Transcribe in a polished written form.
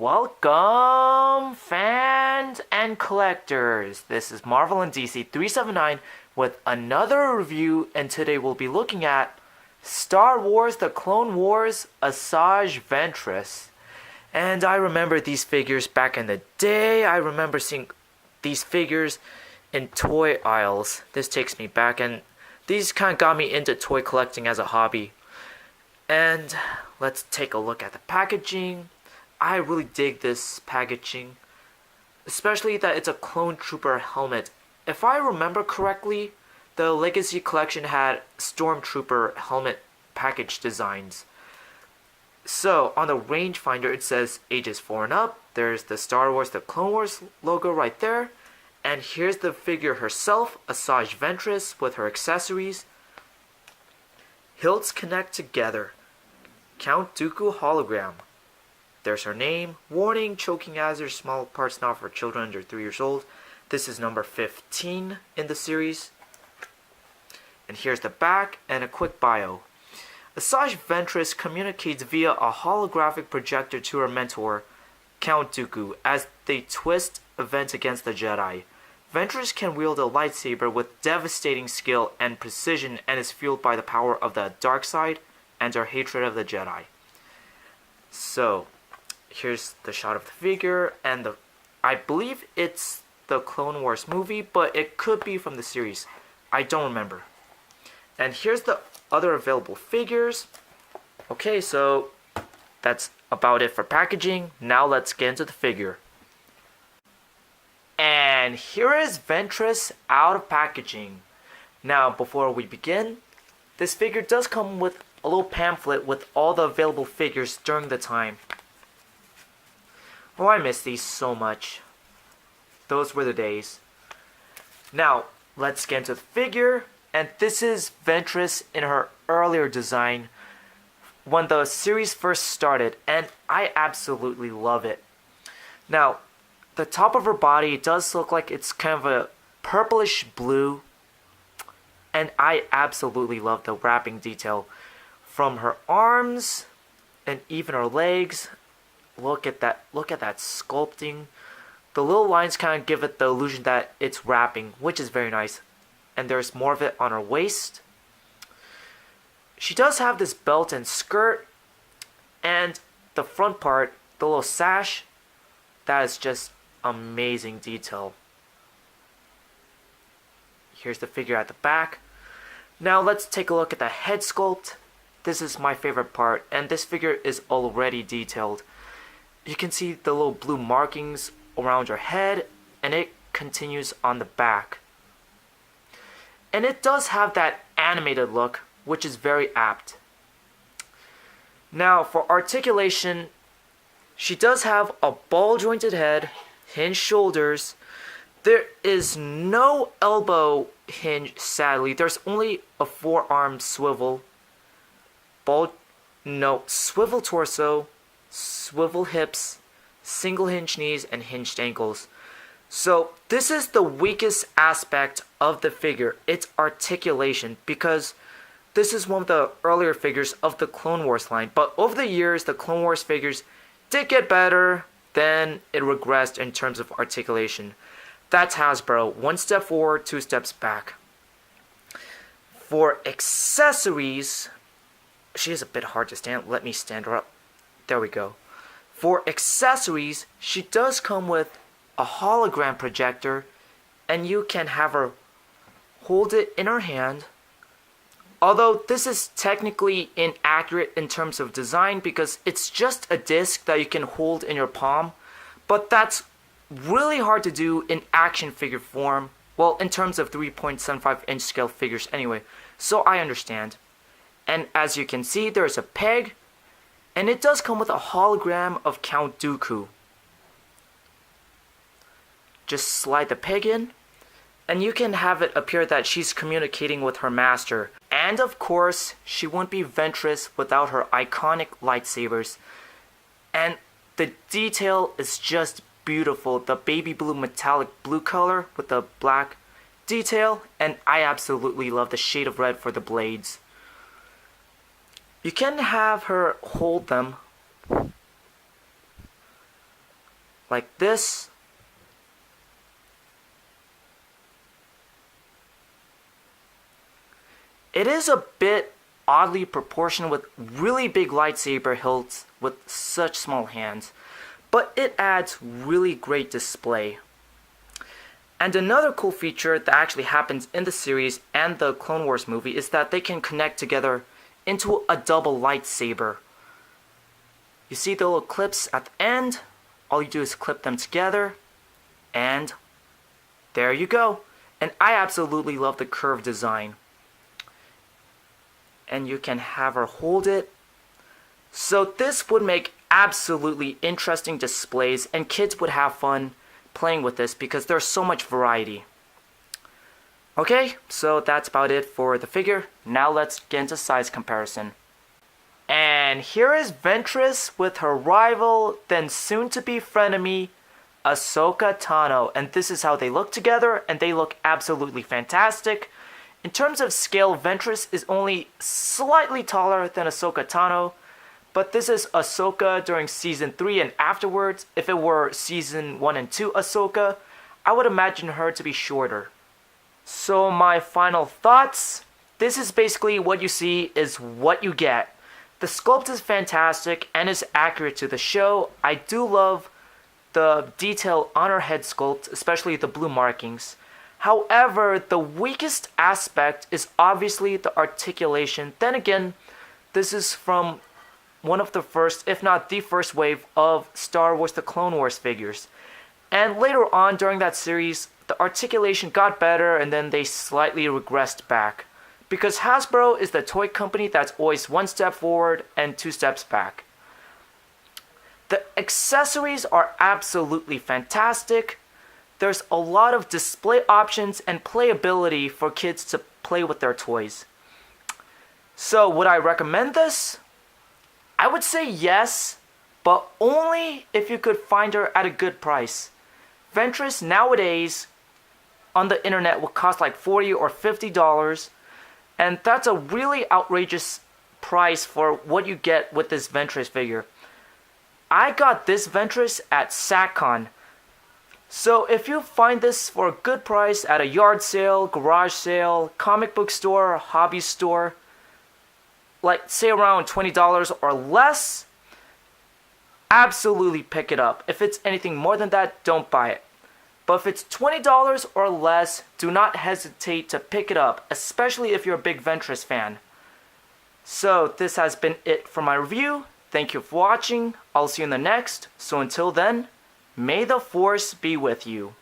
Welcome, fans and collectors. This is Marvel and DC 379 with another review, and today we'll be looking at Star Wars The Clone Wars Asajj Ventress. And I remember these figures back in the day. I remember seeing these figures in toy aisles. This takes me back, and these kind of got me into toy collecting as a hobby. And let's take a look at the packaging. I really dig this packaging, especially that it's a clone trooper helmet. If I remember correctly, the Legacy collection had stormtrooper helmet package designs. So on the rangefinder it says ages 4 and up. There's the Star Wars The Clone Wars logo right there. And here's the figure herself, Asajj Ventress, with her accessories. Hilts connect together. Count Dooku hologram. There's her name. Warning, choking hazard, small parts not for children under 3 years old. This is number 15 in the series. And here's the back and a quick bio. Asajj Ventress communicates via a holographic projector to her mentor, Count Dooku, as they twist events against the Jedi. Ventress can wield a lightsaber with devastating skill and precision and is fueled by the power of the dark side and her hatred of the Jedi. So, here's the shot of the figure, and I believe it's the Clone Wars movie, but it could be from the series. I don't remember. And here's the other available figures. Okay, so that's about it for packaging. Now let's get into the figure. And here is Ventress out of packaging. Now, before we begin, this figure does come with a little pamphlet with all the available figures during the time. Oh, I miss these so much. Those were the days. Now, let's get into the figure. And this is Ventress in her earlier design when the series first started, and I absolutely love it. Now, the top of her body does look like it's kind of a purplish blue, and I absolutely love the wrapping detail. From her arms and even her legs, look at that sculpting. The little lines kind of give it the illusion that it's wrapping, which is very nice. And there's more of it on her waist. She does have this belt and skirt, and the front part, the little sash, that is just amazing detail. Here's the figure at the back. Now let's take a look at the head sculpt. This is my favorite part, and this figure is already detailed. You can see the little blue markings around her head, and it continues on the back. And it does have that animated look, which is very apt. Now, for articulation, she does have a ball-jointed head, hinged shoulders. There is no elbow hinge, sadly. There's only a forearm swivel. Swivel torso, swivel hips, single hinge knees, and hinged ankles. So this is the weakest aspect of the figure, its articulation, because this is one of the earlier figures of the Clone Wars line. But over the years, the Clone Wars figures did get better, then it regressed in terms of articulation. That's Hasbro, 1 step forward, 2 steps back. For accessories, she is a bit hard to stand. Let me stand her up. There we go. For accessories, she does come with a hologram projector, and you can have her hold it in her hand. Although this is technically inaccurate in terms of design because it's just a disc that you can hold in your palm, but that's really hard to do in action figure form. Well, in terms of 3.75 inch scale figures anyway, so I understand. And as you can see, there's a peg, and it does come with a hologram of Count Dooku. Just slide the peg in, and you can have it appear that she's communicating with her master. And of course, she wouldn't be Ventress without her iconic lightsabers. And the detail is just beautiful. The baby blue metallic blue color with the black detail, and I absolutely love the shade of red for the blades. You can have her hold them like this. It is a bit oddly proportioned with really big lightsaber hilts with such small hands, but it adds really great display. And another cool feature that actually happens in the series and the Clone Wars movie is that they can connect together into a double lightsaber. You see the little clips at the end, all you do is clip them together, and there you go. And I absolutely love the curved design. And you can have her hold it. So this would make absolutely interesting displays, and kids would have fun playing with this because there's so much variety. Okay, so that's about it for the figure. Now let's get into size comparison. And here is Ventress with her rival, then soon-to-be frenemy, Ahsoka Tano. And this is how they look together, and they look absolutely fantastic. In terms of scale, Ventress is only slightly taller than Ahsoka Tano, but this is Ahsoka during Season 3 and afterwards. If it were Season 1 and 2 Ahsoka, I would imagine her to be shorter. So my final thoughts, this is basically what you see is what you get. The sculpt is fantastic and is accurate to the show. I do love the detail on her head sculpt, especially the blue markings. However, the weakest aspect is obviously the articulation. Then again, this is from one of the first, if not the first wave of Star Wars The Clone Wars figures. And later on during that series, the articulation got better and then they slightly regressed back. Because Hasbro is the toy company that's always one step forward and two steps back. The accessories are absolutely fantastic. There's a lot of display options and playability for kids to play with their toys. So would I recommend this? I would say yes, but only if you could find her at a good price. Ventress nowadays on the internet will cost like $40 or $50, and that's a really outrageous price for what you get with this Ventress figure. I got this Ventress at SatCon. So if you find this for a good price at a yard sale, garage sale, comic book store, hobby store, like say around $20 or less, absolutely pick it up. If it's anything more than that, don't buy it. But if it's $20 or less, do not hesitate to pick it up, especially if you're a big Ventress fan. So this has been it for my review. Thank you for watching. I'll see you in the next. So until then, may the Force be with you.